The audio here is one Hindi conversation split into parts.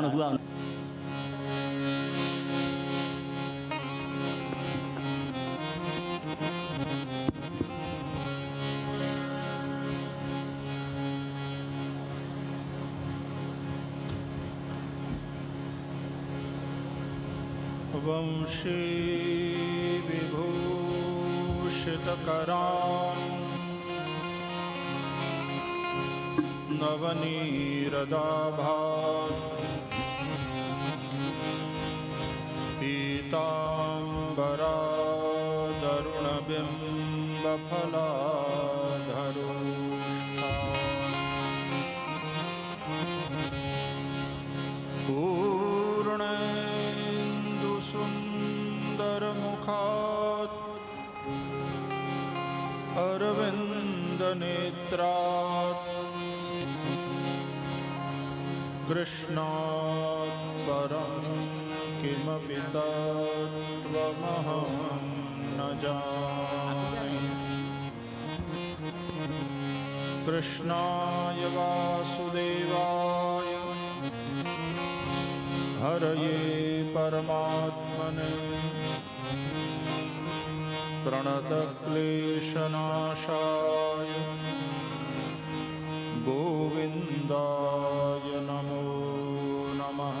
हुआ। वंशी विभूषितकरान् नवनीरदाभात् पूर्णेन्दुसुन्दरमुखात् अरविन्दनेत्रात् कृष्णात् परं किमपि तत्त्वमहं न जाने। कृष्णाय वासुदेवाय हरये परमात्मने प्रणतक्लेशनाशाय गोविन्दाय नमो नमः।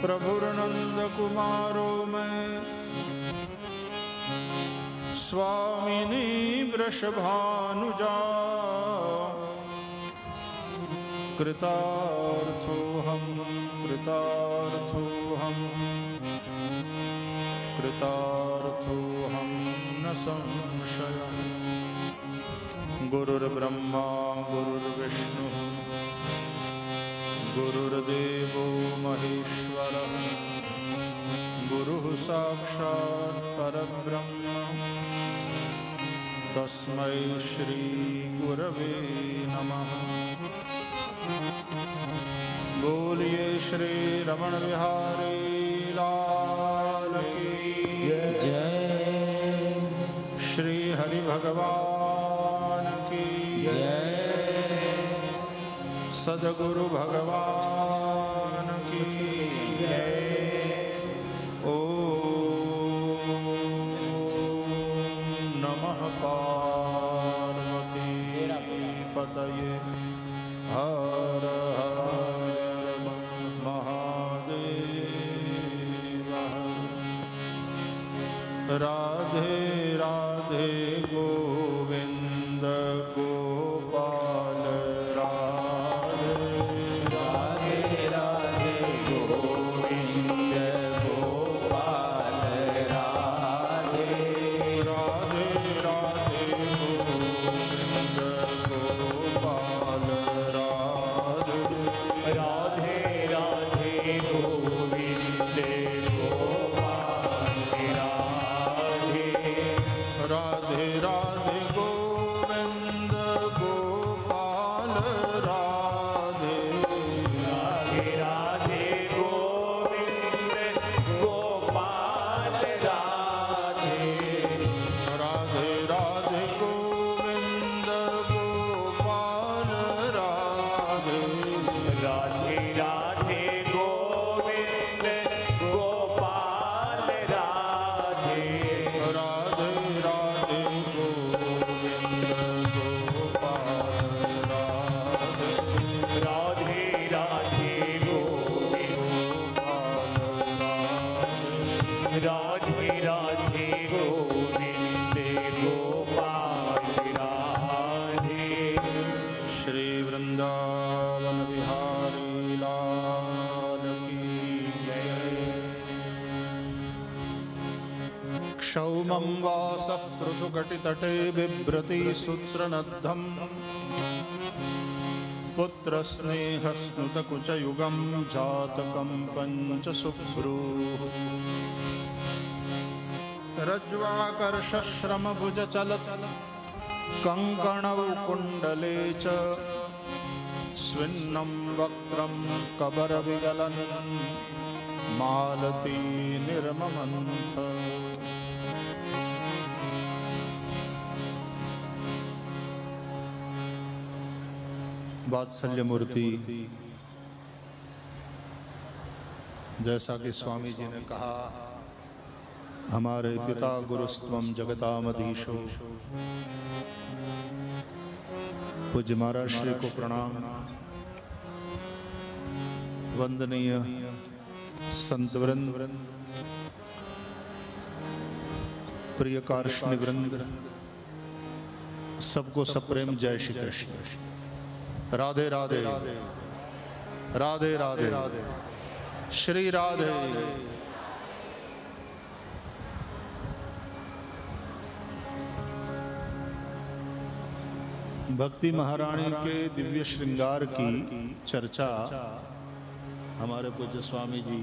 प्रभुर्नन्दकुमारो मैं स्वामिनी वृषभानुजा कृतार्थोऽहं कृतार्थोऽहं न संशयः। गुरुर्ब्रह्मा गुरुर्विष्णुः गुरुर्देवो महेश्वरः गुरुः साक्षात् परब्रह्म तस्मै श्री गुरवे नमः। बोलिए श्री रमण बिहारी लाल की जय। श्री हरि भगवान की जय। सद्गुरु भगवान की जय। ओम नमः पार्वती पतये हर हर महादेव। राधे राधे गोविंद गोपाल राधे राधे राधे गोविंद गोपाल राधे राधे राधे गोविंद गोपाल राधे राधे राधे गोविंद गोपाल राधे राधे राधे गोविंद गोपाल राधे राधे राधे गोविंद गोपाल राधे राधे राधे गोविंद गोपाल राधे राधे राधे गोविंद गोपाल राधे राधे राधे गोविंद गोपाल राधे राधे राधे गोविंद राधे राधे गोविंद गोपाल राधे। श्री वृंदावन बिहारी लाल की जय। क्षौमं वासः पृथुकटितटे बिभ्रति सूत्रनद्धं पुत्रस्नेहस्नुतकुचयुगं जातकं पञ्चसुभ्रूः रज्ज्वाकर्षश्रमभुजचलत् कङ्कणौ कुण्डले च स्विन्नं वक्त्रं कबरविगलन् मालती निर्ममन्थ। वात्सल्य मूर्ति जैसा कि स्वामी जी ने कहा, हमारे पिता गुरुस्त्वम जगतामधीशो। पूज्य महाराज श्री को प्रणाम। वंदनीय संत वृंद, प्रिय कार्ष्णि वृंद, सबको सप्रेम जय श्री कृष्ण। राधे राधे, राधे राधे, श्री राधे। भक्ति महारानी के दिव्य श्रृंगार की चर्चा हमारे पूज्य स्वामी जी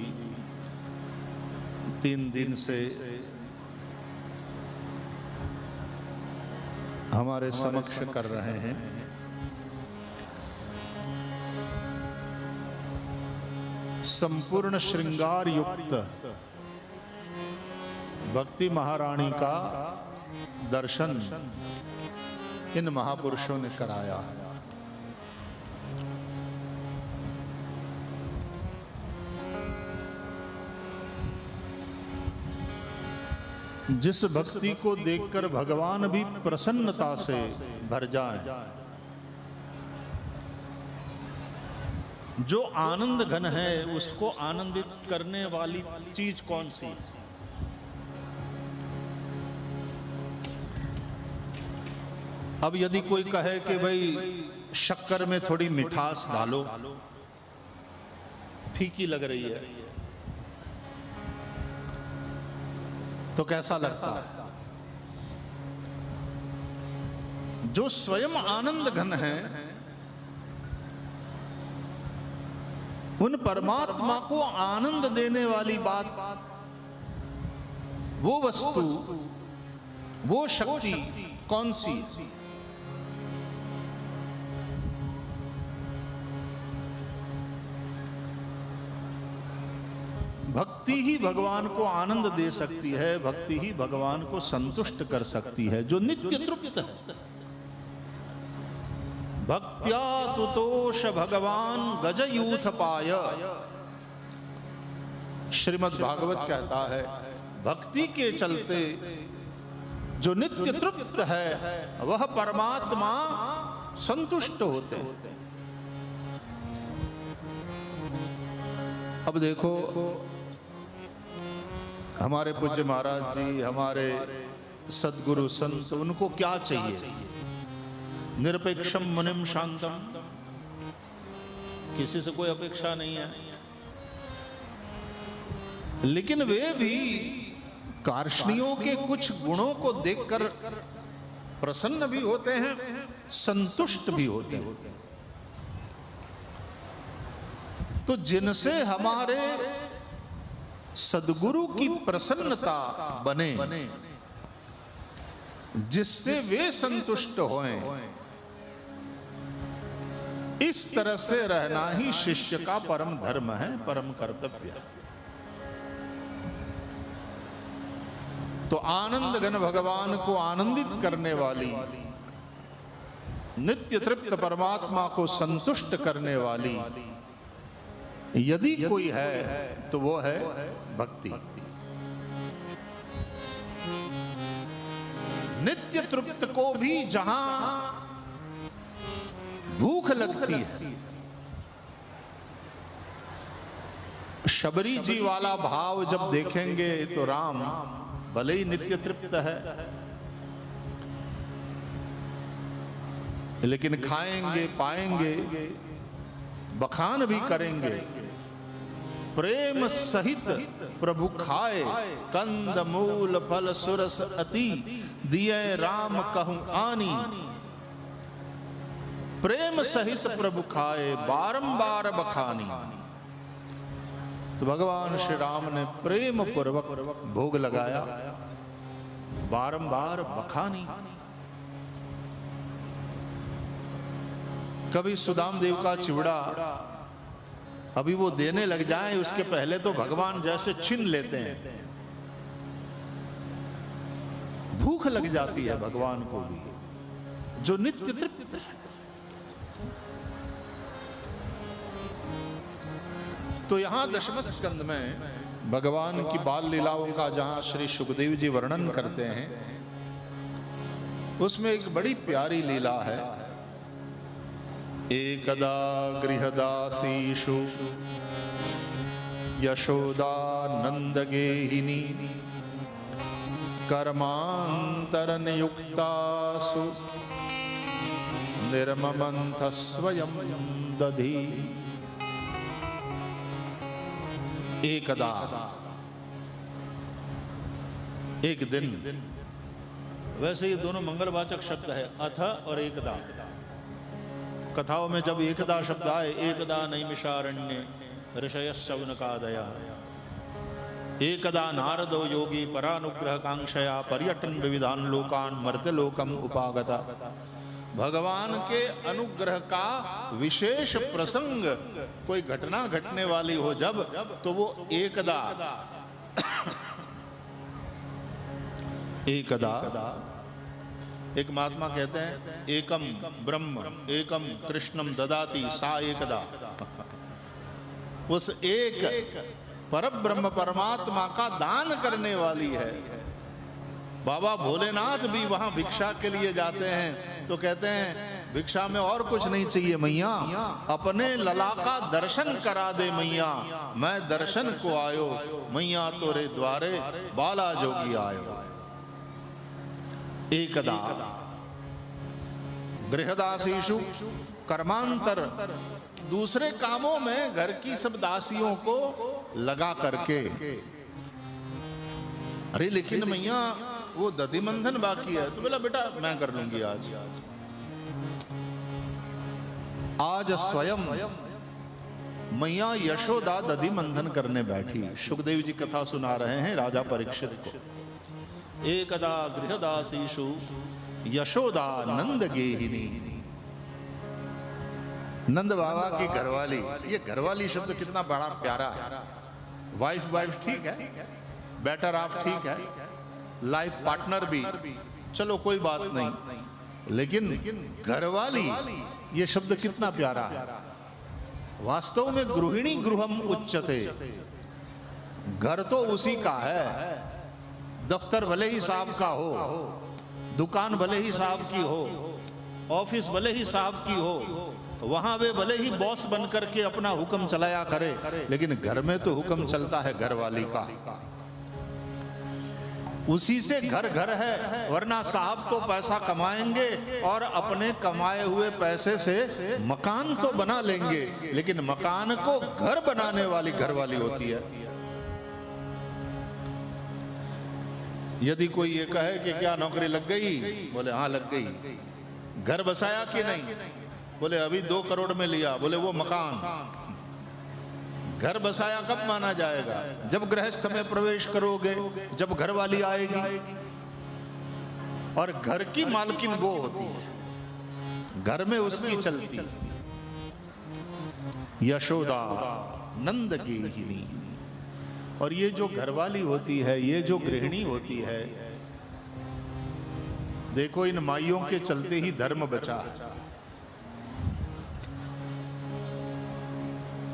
3 दिन से हमारे समक्ष कर रहे हैं। संपूर्ण श्रृंगार युक्त भक्ति महारानी का दर्शन इन महापुरुषों ने कराया है। जिस भक्ति को देखकर भगवान भी प्रसन्नता से भर जाए, जो आनंद घन है, उसको आनंदित करने वाली चीज कौन सी? अब यदि कोई कहे कि भाई शक्कर में थोड़ी मिठास डालो, फीकी लग रही है, तो कैसा लगता है? जो स्वयं आनंद घन है, उन परमात्मा को आनंद देने वाली बात, वो वस्तु, वो शक्ति कौन सी? भक्ति ही भगवान को आनंद दे सकती है, भक्ति ही भगवान को संतुष्ट कर सकती है, जो नित्य तृप्त है। भक्त्या तुतोष भगवान गजयूथ पाय। श्रीमद् भागवत कहता है, भक्ति के चलते जो नित्य तृप्त है, वह परमात्मा संतुष्ट होते हैं। अब देखो, हमारे पूज्य महाराज जी, हमारे सद्गुरु संत, उनको क्या चाहिए? निरपेक्षम मुनिम शांतम, किसी से कोई अपेक्षा नहीं है। लेकिन वे भी कार्ष्णियों के कुछ गुणों को देखकर प्रसन्न भी होते हैं, संतुष्ट भी होते हैं। तो जिनसे हमारे सद्गुरु की प्रसन्नता बने, जिससे वे संतुष्ट होएं, इस तरह से रहना ही शिष्य का परम धर्म है, परम कर्तव्य है। तो आनंद घन भगवान को आनंदित करने वाली, नित्य तृप्त परमात्मा को संतुष्ट करने वाली यदि कोई है, तो वो है भक्ति। नित्य तृप्त को भी जहां भूख लगती है, शबरी जी वाला भाव जब देखेंगे तो राम भले ही नित्य तृप्त है, लेकिन खाएंगे, पाएंगे, बखान भी करेंगे। प्रेम सहित प्रभु खाए, कंद मूल फल सुरस अति, दिए राम कहूं आनी। प्रेम सहित प्रभु खाए, बारंबार बखानी। तो भगवान श्री राम ने प्रेम पूर्वक भोग लगाया, बारंबार बखानी। कभी सुदाम देव का चिवड़ा अभी वो देने लग जाएं, उसके पहले तो भगवान जैसे छीन लेते हैं। भूख लग जाती है भगवान को भी, जो नित्य तृप्त है। तो यहाँ दशम स्कंद में भगवान की बाल लीलाओं का जहाँ श्री सुखदेव जी वर्णन करते हैं, उसमें एक बड़ी प्यारी लीला है। एकदा गृहदासीषु यशोदानंदगेहिनी कर्मांतरनियुक्तासु निर्ममंथ स्वयं दधी। एकदा, एक दिन। वैसे ये दोनों मंगलवाचक शब्द है, अथ और एकदा। कथाओं में जब एकदा शब्द आए, एकदा नैमिषारण्ये ऋषयश्चौनकादया, एकदा नारदो योगी परानुग्रह कांक्षया पर्यटन विविधान लोकान मर्त्यलोकम उपागता। भगवान के अनुग्रह का विशेष प्रसंग, कोई घटना घटने वाली हो जब, तो वो एकदा एकदा। एक महात्मा कहते हैं, एकम ब्रह्म एकम कृष्णम ददाति सा एकदा। उस एक परब्रह्म परमात्मा का दान करने वाली है। बाबा भोलेनाथ भी वहां भिक्षा के लिए जाते हैं तो कहते हैं, भिक्षा में और कुछ नहीं चाहिए मैया, अपने लला का दर्शन करा दे मैया, मैं दर्शन को आयो मैया तोरे द्वारे बाला जोगी आयो। एकदा गृहदासीषु कर्मांतर, दूसरे कामों में घर की सब दासियों को लगा करके, अरे लेकिन मैया वो दधि मंथन बाकी है, तो बोला बेटा मैं कर लूंगी आज स्वयं मैया यशोदा दधि मंथन करने बैठी। सुखदेव जी कथा सुना रहे हैं राजा परीक्षित को। एकदा गृहदासीषु यशोदा नंद गेहिनी। नंद बाबा की घरवाली, ये घरवाली शब्द कितना बड़ा प्यारा है। वाइफ ठीक है, बेटर ऑफ ठीक है, लाइफ पार्टनर भी चलो कोई बात नहीं, लेकिन घरवाली ये शब्द कितना प्यारा है। वास्तव में गृहिणी गृहम उच्चते, घर तो उसी का है। दफ्तर भले ही साहब का हो, दुकान भले ही साहब की हो, ऑफिस भले ही साहब की हो, वहां वे भले ही बॉस बन करके अपना हुक्म चलाया करे, लेकिन घर में तो हुक्म चलता है घरवाली का। उसी से घर घर है, वरना साहब तो पैसा कमाएंगे और अपने कमाए हुए पैसे से मकान तो बना लेंगे, लेकिन मकान को घर बनाने वाली घरवाली होती है। यदि कोई ये कहे कि क्या नौकरी लग गई, बोले हाँ लग गई। घर बसाया कि नहीं, बोले अभी 2 करोड़ में लिया, बोले वो मकान। घर बसाया कब माना जाएगा, जब गृहस्थ में प्रवेश करोगे, जब घरवाली आएगी। और घर की मालकिन वो होती है, घर में उसकी चलती। यशोदा नंद गेहिनी। और ये जो घरवाली होती है, ये जो गृहिणी होती है, देखो इन माइयों के चलते ही धर्म बचा है।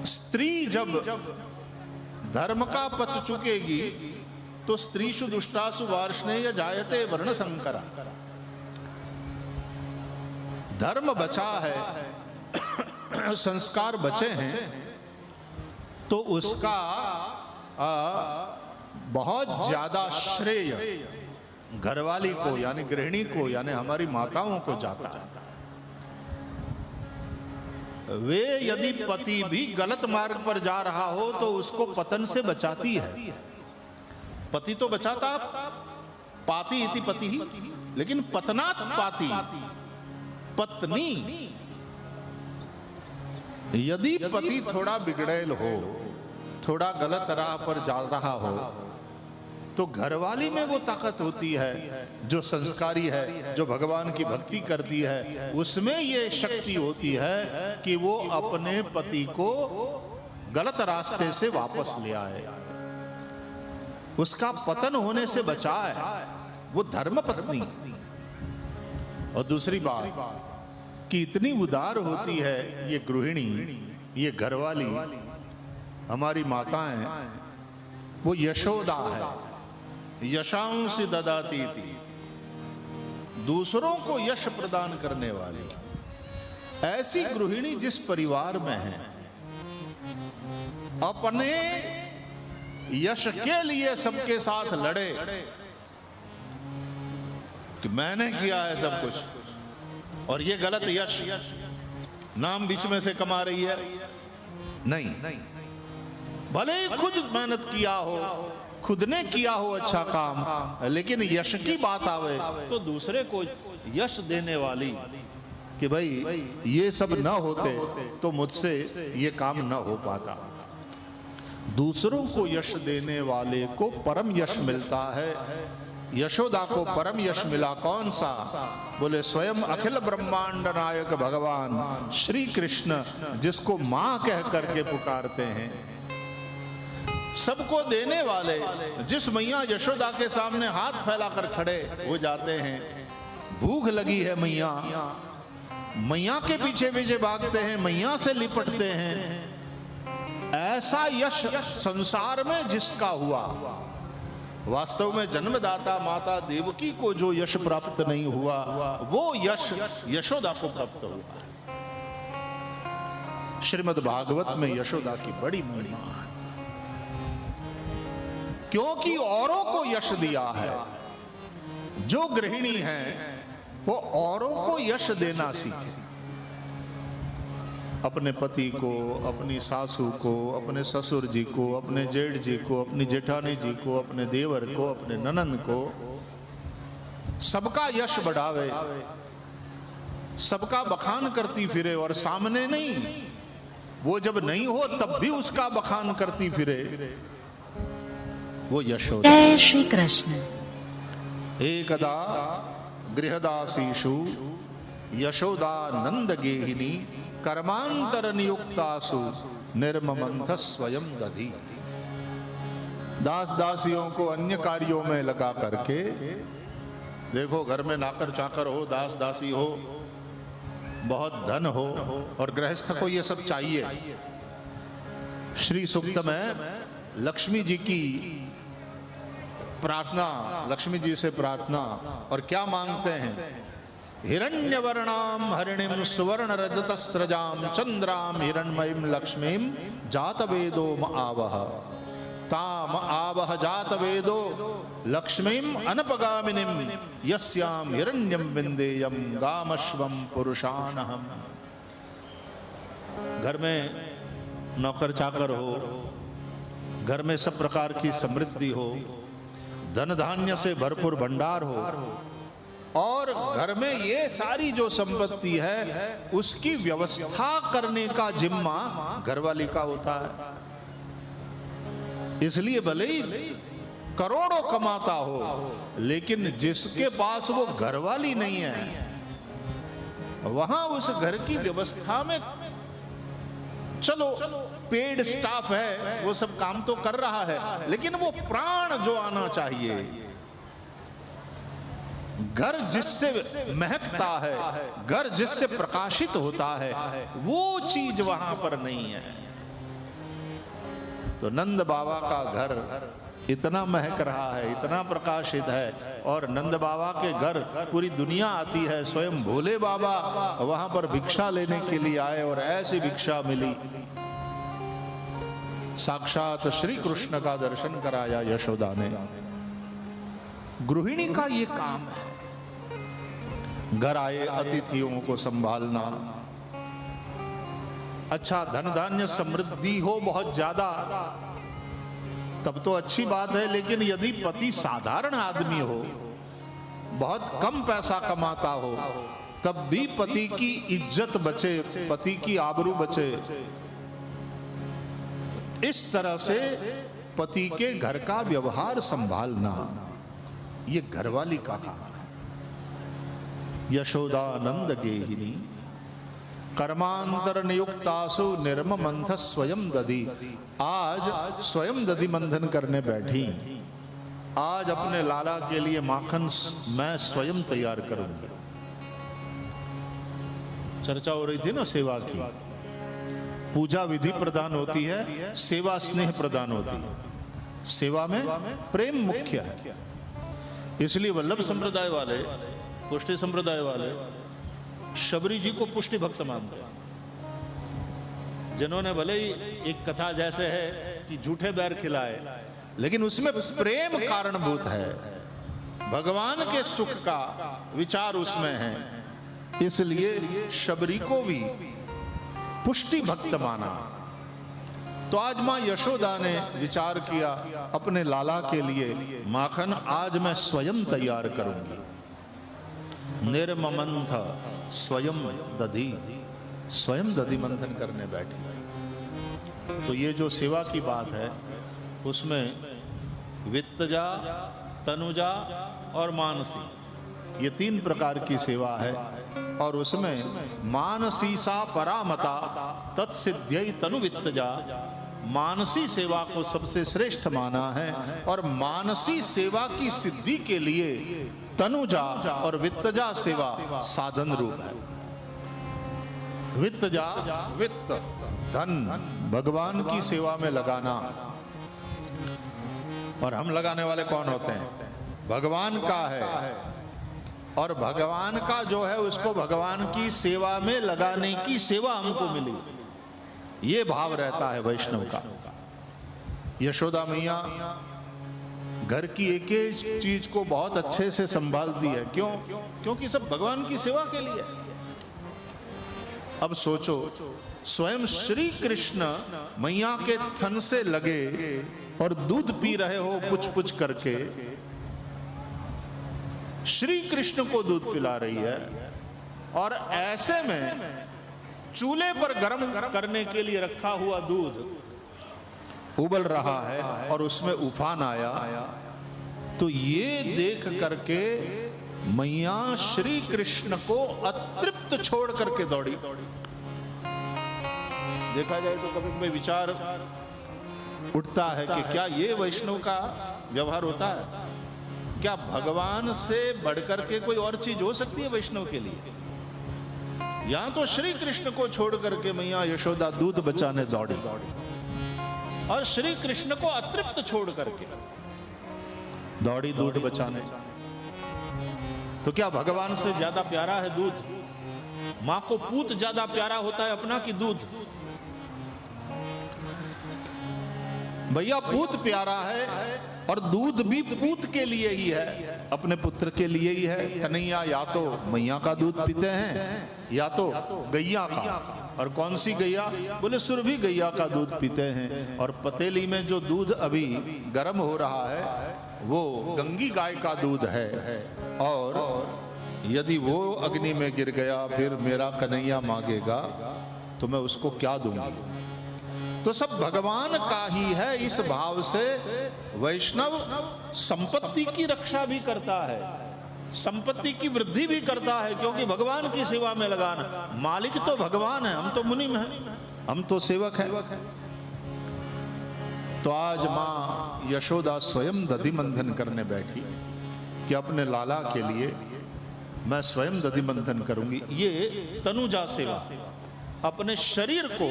स्त्री जब धर्म का पथ चुकेगी तो स्त्रीषु दुष्टासु वार्ष्णेय जायते वर्ण संकरा। धर्म बचा है, संस्कार बचे हैं, तो उसका बहुत ज्यादा श्रेय घरवाली को, यानी गृहिणी को, यानी हमारी माताओं को जाता है। वे यदि पति भी गलत मार्ग पर जा रहा हो तो उसको पतन से बचाती है। पति तो बचाता, पाति इति पति ही, लेकिन पतनात् पाति पत्नी। यदि पति थोड़ा बिगड़ैल हो, थोड़ा गलत राह पर जा रहा हो, तो घरवाली में वो ताकत होती है, जो संस्कारी है, जो भगवान की भक्ति करती है, उसमें ये शक्ति होती है कि वो अपने पति को गलत रास्ते से वापस ले आए, उसका पतन होने से बचाए। वो धर्म पत्नी। और दूसरी बात कि इतनी उदार होती है ये गृहिणी, ये घरवाली, हमारी माताएं, वो यशोदा है, यशांसि ददाती थी, दूसरों को यश प्रदान करने वाली। ऐसी गृहिणी जिस परिवार में है, अपने यश के लिए सबके साथ लड़े कि मैंने किया है सब कुछ और ये गलत यश, नाम बीच में से कमा रही है, नहीं, भले ही खुद मेहनत किया हो, खुद ने किया हो अच्छा काम, लेकिन यश की बात आवे तो दूसरे को यश देने वाली कि भाई ये सब न होते तो मुझसे ये काम न हो पाता। दूसरों को यश देने वाले को परम यश मिलता है। यशोदा को परम यश मिला कौन सा? बोले स्वयं अखिल ब्रह्मांड नायक भगवान श्री कृष्ण, जिसको मां कह करके पुकारते हैं, सबको देने वाले, जिस मैया यशोदा के सामने हाथ फैलाकर खड़े हो जाते हैं, भूख लगी है मैया, मैया के पीछे पीछे भागते हैं, मैया से लिपटते हैं। ऐसा यश संसार में जिसका हुआ, वास्तव में जन्मदाता माता देवकी को जो यश प्राप्त नहीं हुआ, वो यश यशोदा को प्राप्त हुआ। श्रीमद् भागवत में यशोदा की बड़ी महिमा है, क्योंकि औरों को यश दिया है। जो गृहिणी है वो औरों को यश देना सीखे, अपने पति को, अपनी सासू को, अपने ससुर जी को, अपने जेठ जी को, अपनी जेठानी जी को, अपने देवर को, अपने ननंद को, सबका यश बढ़ावे, सबका बखान करती फिरे, और सामने नहीं, वो जब नहीं हो तब भी उसका बखान करती फिरे, वो यशोदा। जय श्री कृष्ण। एकदा गृहदासीषु यशोदा नंद गेहिनी कर्मांतर नियुक्तासु निर्ममंथ स्वयं दधी। दास दासियों को अन्य कार्यों में लगा करके, देखो घर में नाकर चाकर हो, दास दासी हो, बहुत धन हो, और गृहस्थ को ये सब चाहिए। श्री सूक्त में लक्ष्मी जी की प्रार्थना, लक्ष्मी जी से प्रार्थना, और क्या मांगते हैं? हिरण्यवर्णाम हरिणीम सुवर्ण रजतस्रजाम चंद्राम हिरण्मयीम लक्ष्मीम जातवेदो आवह ताम आवह जातवेदो लक्ष्मीम अनपगामिनीम यस्याम हिरण्यम विंदेयम गामश्वम पुरुषानहम। घर में नौकर चाकर हो, घर में सब प्रकार की समृद्धि हो, धन धान्य से भरपूर भंडार हो, और घर में ये सारी जो संपत्ति है उसकी व्यवस्था करने का जिम्मा घरवाली का होता है। इसलिए भले ही करोड़ों कमाता हो, लेकिन जिसके पास वो घरवाली नहीं है, वहां उस घर की व्यवस्था में चलो पेड स्टाफ है, वो सब काम तो कर रहा है, लेकिन वो प्राण जो आना चाहिए, घर जिससे महकता है, घर जिससे प्रकाशित होता है, वो चीज वहां पर नहीं है। तो नंद बाबा का घर इतना महक रहा है, इतना प्रकाशित है, और नंद बाबा के घर पूरी दुनिया आती है। स्वयं भोले बाबा वहां पर भिक्षा लेने के लिए आए, और ऐसी भिक्षा मिली, साक्षात श्री कृष्ण का दर्शन कराया यशोदा ने। गृहिणी का ये काम है, घर आए अतिथियों को संभालना। अच्छा धन धान्य समृद्धि हो बहुत ज्यादा तब तो अच्छी बात है, लेकिन यदि पति साधारण आदमी हो, बहुत कम पैसा कमाता हो, तब भी पति की इज्जत बचे, पति की आबरू बचे। इस तरह से पति के घर का व्यवहार संभालना ये घरवाली का काम है। यशोदा नंद गेहिनी कर्मांतर नियुक्तासु निर्ममंथ स्वयं दधी। आज स्वयं दधी मंथन करने बैठी, आज अपने लाला के लिए माखन मैं स्वयं तैयार करूंगी। चर्चा हो रही थी ना सेवा की, पूजा विधि प्रधान होती है, सेवा स्नेह प्रधान होती है। सेवा में प्रेम मुख्य है। इसलिए वल्लभ संप्रदाय वाले, पुष्टि संप्रदाय वाले शबरी जी को पुष्टि भक्त मानते हैं, जिन्होंने भले ही एक कथा जैसे है कि झूठे बैर खिलाए, लेकिन उसमें प्रेम कारणभूत है, भगवान के सुख का विचार उसमें है। इसलिए शबरी को भी पुष्टि भक्त माना। तो आज मां यशोदा ने विचार किया अपने लाला के लिए माखन आज मैं स्वयं तैयार करूंगी। निर्ममंथ स्वयं दधी, स्वयं दधी मंथन करने बैठी। तो ये जो सेवा की बात है उसमें वित्तजा, तनुजा और मानसी, ये 3 प्रकार की सेवा है। और उसमें मानसी सा परामता तत्सिद्ध्यै तनु वित्तजा, मानसी सेवा को सबसे श्रेष्ठ माना है। और मानसी सेवा की सिद्धि के लिए तनुजा और वित्तजा सेवा साधन रूप है। वित्तजा, वित्त धन भगवान की सेवा में लगाना। और हम लगाने वाले कौन होते हैं? भगवान का है, और भगवान का जो है उसको भगवान की सेवा में लगाने की सेवा हमको मिली, ये भाव रहता है वैष्णव का। यशोदा मैया घर की एक एक चीज को बहुत अच्छे से संभालती है। क्यों? क्योंकि सब भगवान की सेवा के लिए। अब सोचो, स्वयं श्री कृष्ण मैया के थन से लगे और दूध पी रहे हो पुछ पुछ करके, श्री कृष्ण को दूध पिला रही है, और ऐसे में चूल्हे पर गर्म करने के लिए रखा हुआ दूध उबल रहा है और उसमें उफान आया। तो ये देख करके मैया श्री कृष्ण को अतृप्त छोड़ करके दौड़ी। देखा जाए तो कभी कभी विचार उठता है कि क्या ये वैष्णव का व्यवहार होता है? क्या भगवान से बढ़कर के कोई और चीज हो सकती है वैष्णव के लिए? यहां तो श्री कृष्ण को छोड़ करके मैया यशोदा दूध बचाने दौड़ी, और श्री कृष्ण को अतृप्त छोड़ करके दौड़ी दूध बचाने। तो क्या भगवान से ज्यादा प्यारा है दूध? मां को पूत ज्यादा प्यारा होता है अपना कि दूध? भैया पूत प्यारा है, और दूध भी पूत के लिए ही है, अपने पुत्र के लिए ही है। कन्हैया या तो मैया का दूध पीते हैं या तो गैया का। और कौन सी गैया? बोले सुरभि गैया का दूध पीते हैं। और पतेली में जो दूध अभी गर्म हो रहा है वो गंगी गाय का दूध है, और यदि वो अग्नि में गिर गया फिर मेरा कन्हैया मांगेगा तो मैं उसको क्या दूंगा? तो सब भगवान का ही है। इस भाव से वैष्णव संपत्ति की रक्षा भी करता है, संपत्ति की वृद्धि भी करता है, क्योंकि भगवान की सेवा में लगाना। मालिक तो भगवान है, हम तो मुनिम हैं, हम तो सेवक हैं। तो आज मां यशोदा स्वयं दधि मंथन करने बैठी कि अपने लाला के लिए मैं स्वयं दधि मंथन करूंगी। ये तनुजा सेवा, अपने शरीर को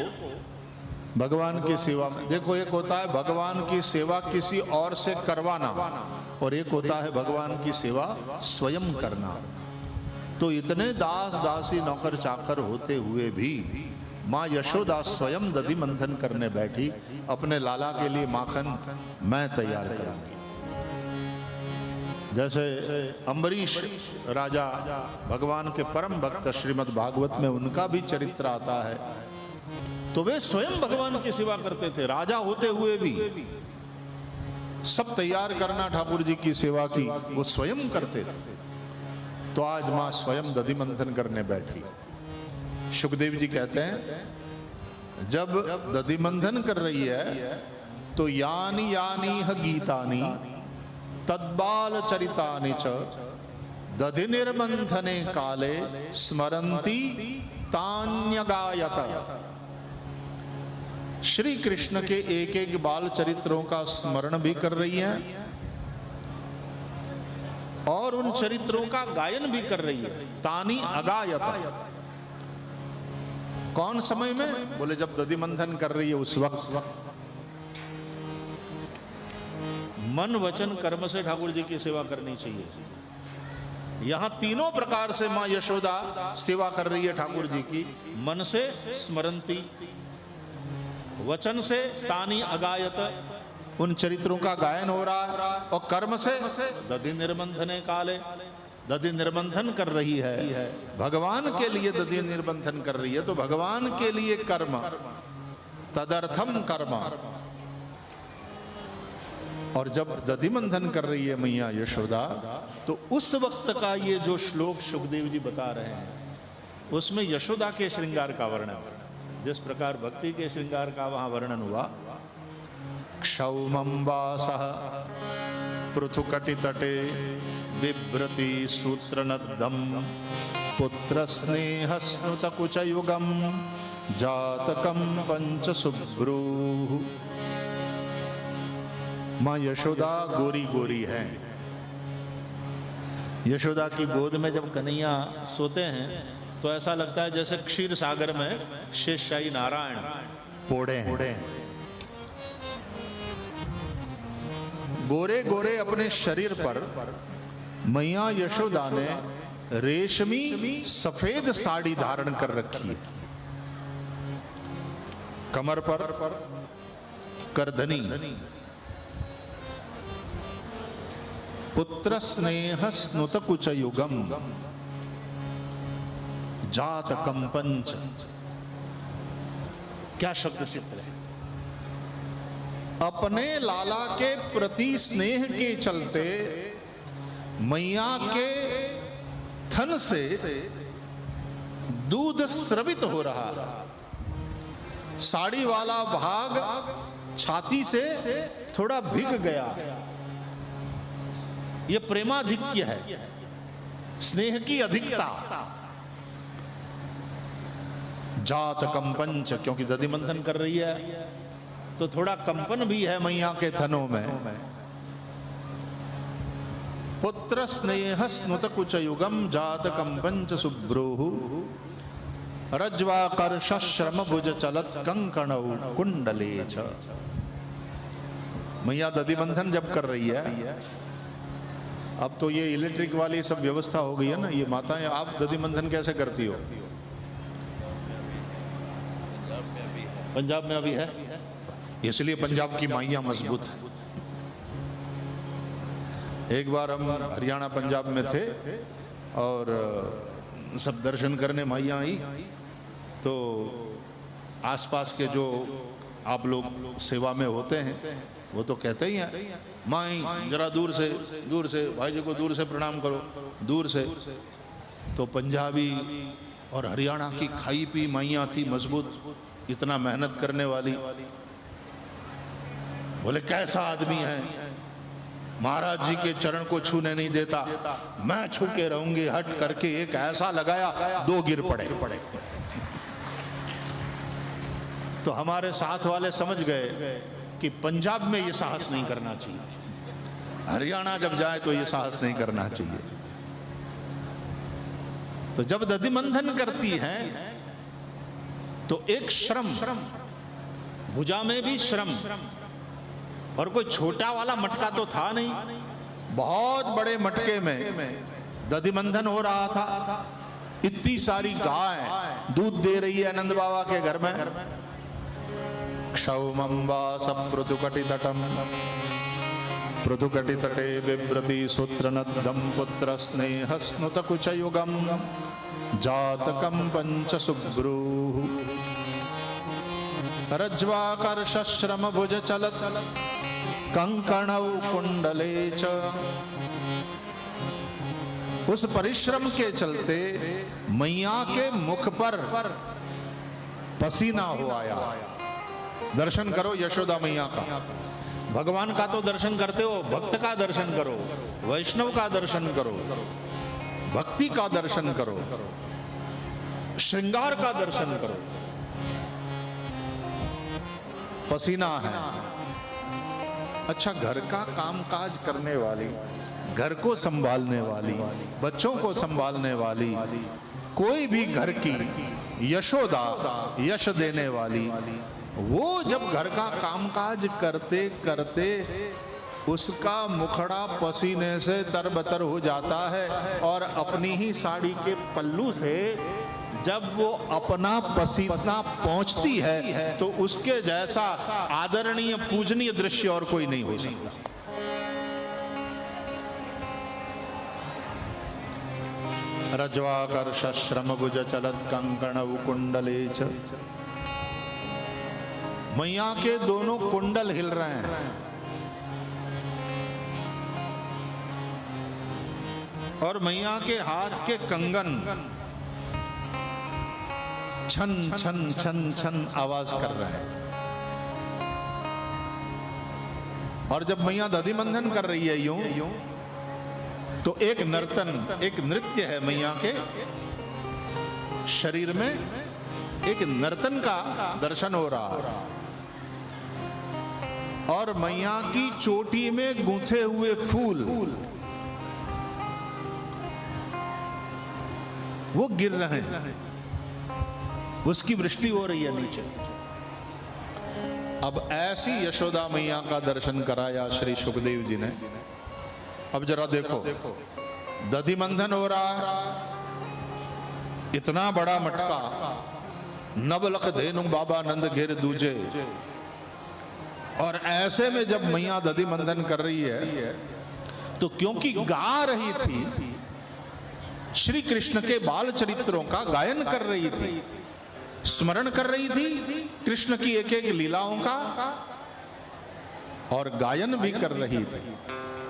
भगवान की सेवा में। देखो, एक होता है भगवान की सेवा किसी और से करवाना, और एक होता है भगवान की सेवा स्वयं करना। तो इतने दास दासी नौकर चाकर होते हुए भी माँ यशोदा स्वयं दधि मंथन करने बैठी, अपने लाला के लिए माखन मैं तैयार करूंगी। जैसे अम्बरीश राजा भगवान के परम भक्त, श्रीमद् भागवत में उनका भी चरित्र आता है। तो वे स्वयं भगवान की सेवा करते थे, राजा होते हुए भी। सब तैयार करना ठाकुर जी की सेवा की वो स्वयं करते थे। तो आज मां स्वयं दधि मंथन करने बैठी। सुखदेव जी कहते हैं जब दधि मंथन कर रही है तो यानी यानी ह गीतानि तद्बाल चरितानि च दधि निर्मंथने काले स्मरंती तान्यगायत। श्री कृष्ण के एक एक बाल चरित्रों का स्मरण भी कर रही हैं और उन चरित्रों का गायन भी कर रही है। तानी अगायत, कौन समय में? बोले जब दधि मंथन कर रही है उस वक्त। मन वचन कर्म से ठाकुर जी की सेवा करनी चाहिए। यहां तीनों प्रकार से मां यशोदा सेवा कर रही है ठाकुर जी की। मन से स्मरंती, वचन से तानी अगायत, उन चरित्रों का गायन हो रहा है, और कर्म से दधि निर्बंधने काले, दधि निर्बंधन कर रही है। भगवान के लिए दधि निर्बंधन कर रही है, तो भगवान के लिए कर्म, तदर्थम कर्म। और जब दधि मंथन कर रही है मैया यशोदा, तो उस वक्त का ये जो श्लोक सुखदेव जी बता रहे हैं, उसमें यशोदा के श्रृंगार का वर्णन, जिस प्रकार भक्ति के श्रृंगार का वहां वर्णन हुआ। क्षौमं वासः पृथुकटि तटे बिभ्रति सूत्रनद्धं पुत्र स्नेह स्नुत कुचयुगम जातकम पंच शुभ्रूः। मां यशोदा गोरी गोरी है। यशोदा की गोद में जब कन्हैया सोते हैं तो ऐसा लगता है जैसे क्षीर सागर में शेषशाही नारायण पोड़े हैं। गोरे गोरे अपने शरीर पर मैया यशोदा ने रेशमी सफेद साड़ी धारण कर रखी है। कमर पर करधनी। पुत्र स्नेह स्नुत कुचयुगम जातकम पंच। क्या शब्द चित्र है। अपने लाला के प्रति स्नेह के चलते मैया के थन से दूध स्रवित हो रहा। साड़ी वाला भाग छाती से थोड़ा भीग गया। यह प्रेमाधिक्य है, स्नेह की अधिकता। जात कंपंच, क्योंकि दधि मंथन कर रही है तो थोड़ा कंपन भी है मैया के थनों में। पुत्र स्नेह स्नुत कुचयुगम जात कंपंच शुभ्रूः रज्वाकर्ष श्रम भुज चलत कंकणौ कुंडले च। मैया दधि मंथन जब कर रही है, अब तो ये इलेक्ट्रिक वाली सब व्यवस्था हो गई है ना। ये माताएं, आप दधि मंथन कैसे करती हो? पंजाब में अभी है, इसलिए पंजाब की माइयां मजबूत है। एक बार हम हरियाणा पंजाब में थे और सब दर्शन करने माइयां आई, तो आसपास के जो आप लोग सेवा में होते हैं वो तो कहते ही हैं, माई जरा दूर से भाई जी को दूर से प्रणाम करो, दूर से। तो पंजाबी और हरियाणा की खाई पी माइयां थी मजबूत, इतना मेहनत करने वाली। बोले कैसा आदमी है, महाराज जी के चरण को छूने नहीं देता, मैं छू के रहूंगी। हट करके एक ऐसा लगाया, दो गिर पड़े। तो हमारे साथ वाले समझ गए कि पंजाब में ये साहस नहीं करना चाहिए, हरियाणा जब जाए तो ये साहस नहीं करना चाहिए। तो जब दधि मंथन करती हैं तो एक श्रम, भुजा में भी श्रम, और कोई छोटा वाला मटका तो था नहीं, बहुत बड़े मटके में दधि मंथन हो रहा था। इतनी सारी गाय दूध दे रही है नंद बाबा के घर में। क्षौमं वास पृथुकटि तटम पृथुकटि तटे बिभ्रति सूत्रनद्धं पुत्र स्नेह स्नुत कुचयुगम जातकम पंच शुभ्रूः रज्वाकर्ष श्रम भुज चलत कंकणौ कुंडले च। उस परिश्रम के चलते मैया के मुख पर पसीना हो आया। दर्शन करो यशोदा मैया का, भगवान का तो दर्शन करते हो, भक्त का दर्शन करो, वैष्णव का दर्शन करो, भक्ति का दर्शन करो, श्रृंगार का दर्शन करो। पसीना है। अच्छा, घर का कामकाज करने वाली, घर को संभालने वाली, बच्चों को संभालने वाली, कोई भी घर की यशोदा, यश देने वाली, वो जब घर का कामकाज करते करते उसका मुखड़ा पसीने से तरबतर हो जाता है और अपनी ही साड़ी के पल्लू से जब वो अपना पसीना पहुंचती है तो उसके जैसा आदरणीय पूजनीय दृश्य और कोई नहीं हो सकता। रज्वाकर्ष श्रमभुज चलत कंकण कुंडले च, मैया के दोनों कुंडल हिल रहे हैं और मैया के हाथ के कंगन छन छन छन छन आवाज कर रहे हैं। और जब मैया दधि मंथन कर रही है यूं तो एक नर्तन, एक नृत्य है मैया के शरीर में, एक नर्तन का दर्शन हो रहा है। और मैया की चोटी में गूंथे हुए फूल वो गिर रहे हैं, उसकी वृष्टि हो रही है नीचे। अब ऐसी यशोदा मैया का दर्शन कराया श्री सुखदेव जी ने। अब जरा देखो, दधि मंथन हो रहा है, इतना बड़ा मटका, नवलख धेनु बाबा नंद घेर दूजे, और ऐसे में जब मैया दधि मंथन कर रही है तो क्योंकि गा रही थी, श्री कृष्ण के बाल चरित्रों का गायन कर रही थी, स्मरण कर रही थी कृष्ण की एक एक लीलाओं का, और गायन भी कर रही थी।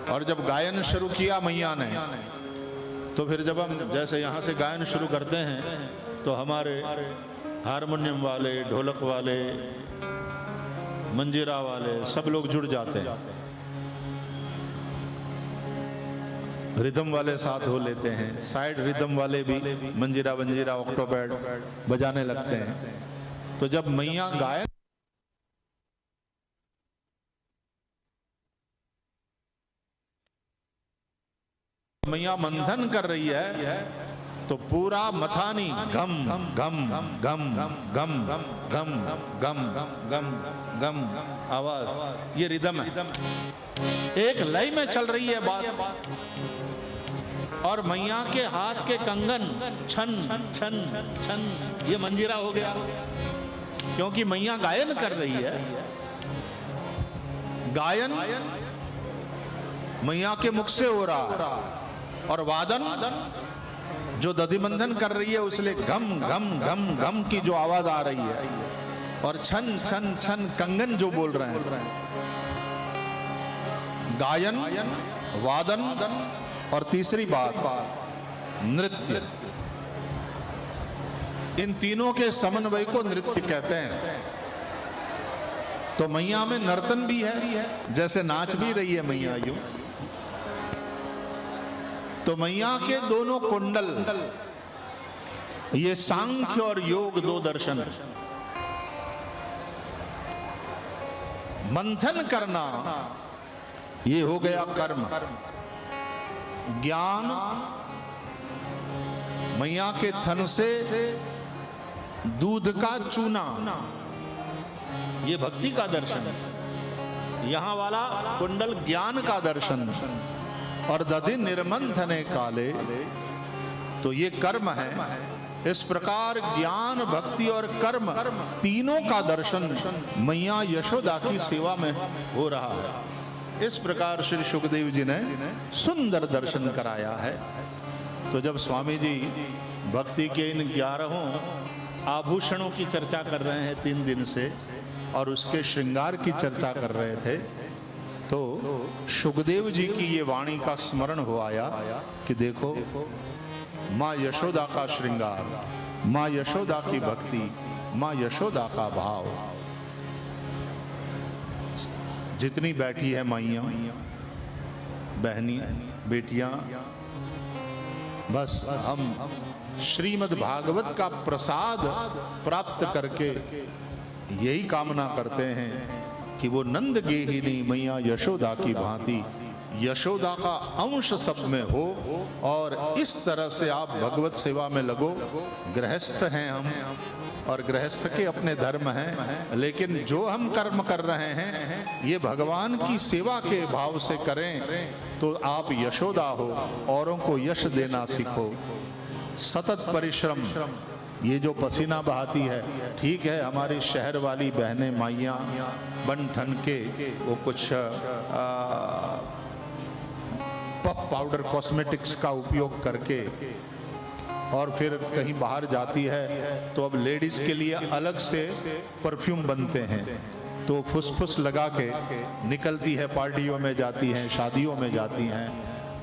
और जब गायन शुरू किया मैया ने, तो फिर जब हम जैसे यहाँ से गायन शुरू करते हैं तो हमारे हारमोनियम वाले, ढोलक वाले, मंजीरा वाले सब लोग जुड़ जाते हैं, रिदम वाले साथ हो लेते हैं, साइड रिदम वाले भी मंजीरा वंजीरा ऑक्टोपैड बजाने लगते हैं। तो जब मैया गायन मैया मंथन कर रही है तो पूरा मथानी गम गम गम गम गम गम गम गम गम आवाज, ये रिदम है, एक लय में चल रही है बात। और मैया के हाथ के कंगन छन छन छन, ये मंजीरा हो गया, क्योंकि मैया गायन कर रही है। गायन मैया के मुख से हो रहा, और वादन जो दधि मंथन कर रही है उसलिए घम घम घम घम की जो आवाज आ रही है, और छन छन छन कंगन जो बोल रहे हैं। गायन, वादन, और तीसरी बात नृत्य, इन तीनों के समन्वय को नृत्य कहते हैं। तो मैया में नर्तन भी है, जैसे नाच भी रही है मैया यूं। तो मैया के दोनों कुंडल, ये सांख्य और योग दो दर्शन है। मंथन करना ये हो गया कर्म, ज्ञान मैया के थन से दूध का चूना, ये भक्ति का दर्शन है। यहां वाला कुंडल ज्ञान का दर्शन, और दधि निर्मंथने काले, तो ये कर्म है। इस प्रकार ज्ञान, भक्ति और कर्म तीनों का दर्शन मैया यशोदा की सेवा में हो रहा है। इस प्रकार श्री सुखदेव जी ने सुंदर दर्शन कराया है। तो जब स्वामी जी भक्ति के इन 11 आभूषणों की चर्चा कर रहे हैं 3 दिन से, और उसके श्रृंगार की चर्चा कर रहे थे, तो सुखदेव जी की ये वाणी का स्मरण हो आया कि देखो, माँ यशोदा का श्रृंगार, माँ यशोदा की भक्ति, माँ यशोदा का भाव, जितनी बैठी है माइयाँ, बहनी, बेटियां, बस हम श्रीमद् भागवत का प्रसाद प्राप्त करके यही कामना करते हैं कि वो नंद गेहिनी मैया यशोदा की भांति यशोदा का अंश सब में हो और इस तरह से आप भगवत सेवा में लगो। गृहस्थ हैं हम और गृहस्थ के अपने धर्म हैं, लेकिन जो हम कर्म कर रहे हैं ये भगवान की सेवा के भाव से करें तो आप यशोदा हो, औरों को यश देना सीखो। सतत परिश्रम, ये जो पसीना बहाती है, ठीक है हमारी शहर वाली बहनें माइयाँ बन ठन के वो कुछ पफ पाउडर कॉस्मेटिक्स का उपयोग करके और फिर कहीं बाहर जाती है तो अब लेडीज के लिए अलग से परफ्यूम बनते हैं, तो फुसफुस लगा के निकलती है, पार्टियों में जाती हैं, शादियों में जाती हैं,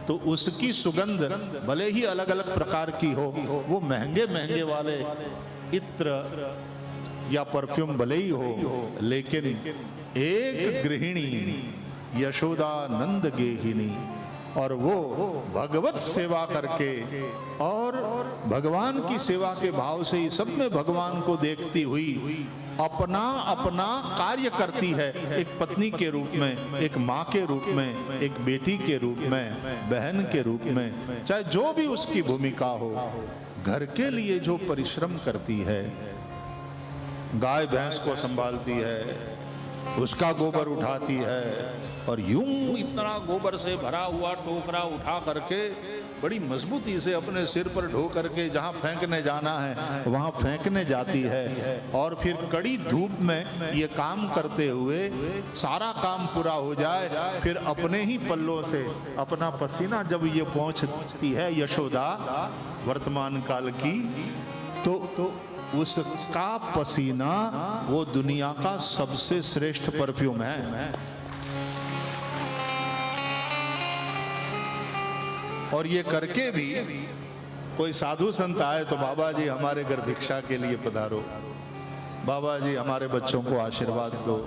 तो उसकी सुगंध भले ही अलग अलग प्रकार की हो, वो महंगे महंगे वाले इत्र या परफ्यूम भले ही हो, लेकिन एक गृहिणी यशोदा नंद गेहिनी, और वो भगवत सेवा करके और भगवान की सेवा के भाव से ही सब में भगवान को देखती हुई अपना अपना कार्य करती है, एक पत्नी के रूप में, एक माँ के रूप में, एक बेटी के रूप में, बहन के रूप में, चाहे जो भी उसकी भूमिका हो, घर के लिए जो परिश्रम करती है, गाय भैंस को संभालती है, उसका गोबर उठाती है और यूं इतना गोबर से भरा हुआ टोकरा उठा करके बड़ी मजबूती से अपने सिर पर ढो करके जहाँ फेंकने जाना है वहाँ फेंकने जाती है, और फिर कड़ी धूप में ये काम करते हुए सारा काम पूरा हो जाए, फिर अपने ही पल्लों से अपना पसीना जब ये पहुँचती है यशोदा वर्तमान काल की, तो उसका पसीना वो दुनिया का सबसे श्रेष्ठ परफ्यूम है। और ये करके भी कोई साधु संत आए तो बाबा जी हमारे घर भिक्षा के लिए पधारो, बाबा जी हमारे बच्चों को आशीर्वाद दो,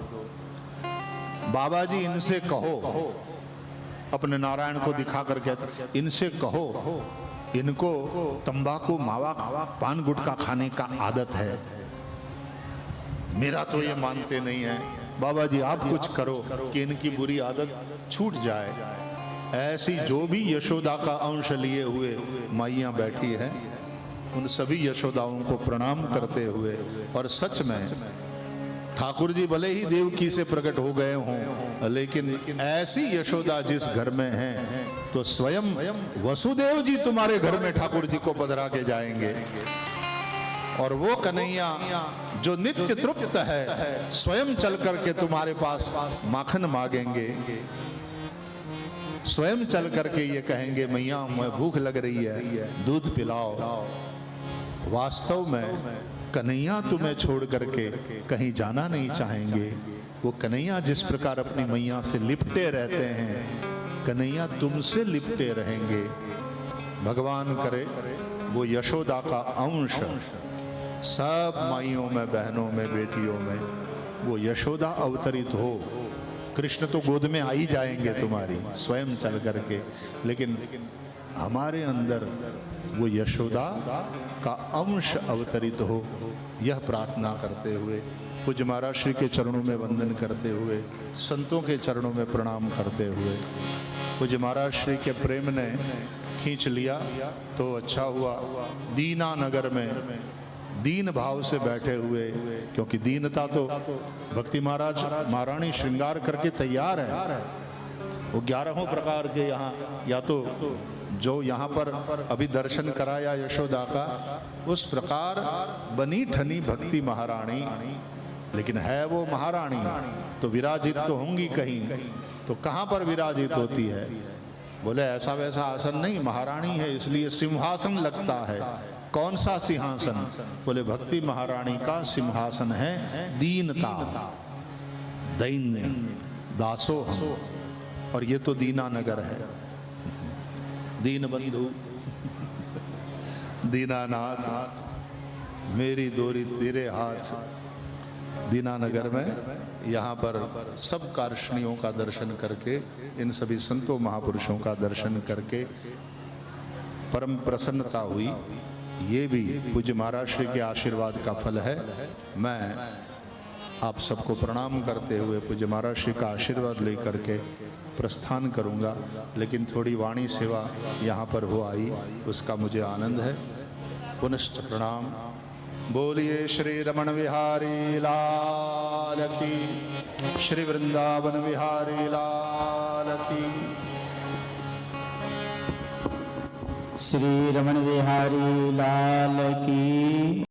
बाबा जी इनसे कहो, अपने नारायण को दिखा कर कहते इनसे कहो इनको तंबाकू मावा पान गुटखा खाने का आदत है, मेरा तो ये मानते नहीं है, बाबा जी आप कुछ करो कि इनकी बुरी आदत छूट जाए। ऐसी जो भी यशोदा का अंश लिए हुए माइयाँ बैठी हैं, उन सभी यशोदाओं को प्रणाम करते हुए, और सच में ठाकुर जी भले ही देवकी से प्रकट हो गए हों, लेकिन ऐसी यशोदा जिस घर में है तो स्वयं वसुदेव जी तुम्हारे घर में ठाकुर जी को पधरा के जाएंगे। और वो कन्हैया जो नित्य तृप्त है स्वयं चल करके तुम्हारे पास माखन मांगेंगे, स्वयं चल करके ये कहेंगे मैया मैं भूख लग रही है दूध पिलाओ। वास्तव में कन्हैया तुम्हें छोड़ करके कहीं जाना नहीं चाहेंगे। वो कन्हैया जिस प्रकार अपनी मैया से लिपटे रहते हैं, कन्हैया तुमसे लिपटे रहेंगे। भगवान करे वो यशोदा का अंश सब माइयों में, बहनों में, बेटियों में वो यशोदा अवतरित हो। कृष्ण तो गोद में आ ही जाएंगे तुम्हारी स्वयं चल करके, लेकिन हमारे अंदर वो यशोदा का अंश अवतरित हो, यह प्रार्थना करते हुए पूज्य महाराज श्री के चरणों में वंदन करते हुए, संतों के चरणों में प्रणाम करते हुए, पूज्य महाराज श्री के प्रेम ने खींच लिया तो अच्छा हुआ। दीना नगर में दीन भाव से बैठे हुए, क्योंकि दीनता तो भक्ति महाराज महारानी श्रृंगार करके तैयार है। वो 11 प्रकार के यहाँ, या तो जो यहाँ पर अभी दर्शन कराया यशोदा का, उस प्रकार बनी ठनी भक्ति महारानी, लेकिन है वो महारानी तो विराजित तो होंगी कहीं, तो कहाँ पर विराजित होती है? बोले ऐसा वैसा आसन नहीं, महारानी है इसलिए सिंहासन लगता है। कौन सा सिंहासन? बोले भक्ति महारानी का सिंहासन है दीनता, दैन्य, दासोह, और ये तो दीना नगर है। दीन बंधु दीनानाथ मेरी डोरी तेरे हाथ। दीनानगर में यहाँ पर सब कार्षणियों का दर्शन करके, इन सभी संतों महापुरुषों का दर्शन करके परम प्रसन्नता हुई। ये भी पूज्य महाराज श्री के आशीर्वाद का फल है। मैं आप सबको प्रणाम करते हुए पूज्य महाराज श्री का आशीर्वाद लेकर के प्रस्थान करूंगा, लेकिन थोड़ी वाणी सेवा यहाँ पर हो आई, उसका मुझे आनंद है। पुनश्च प्रणाम। बोलिए श्री रमण विहारी लाल की, श्री वृंदावन विहारी लाल की। श्री रमण विहारी लाल की।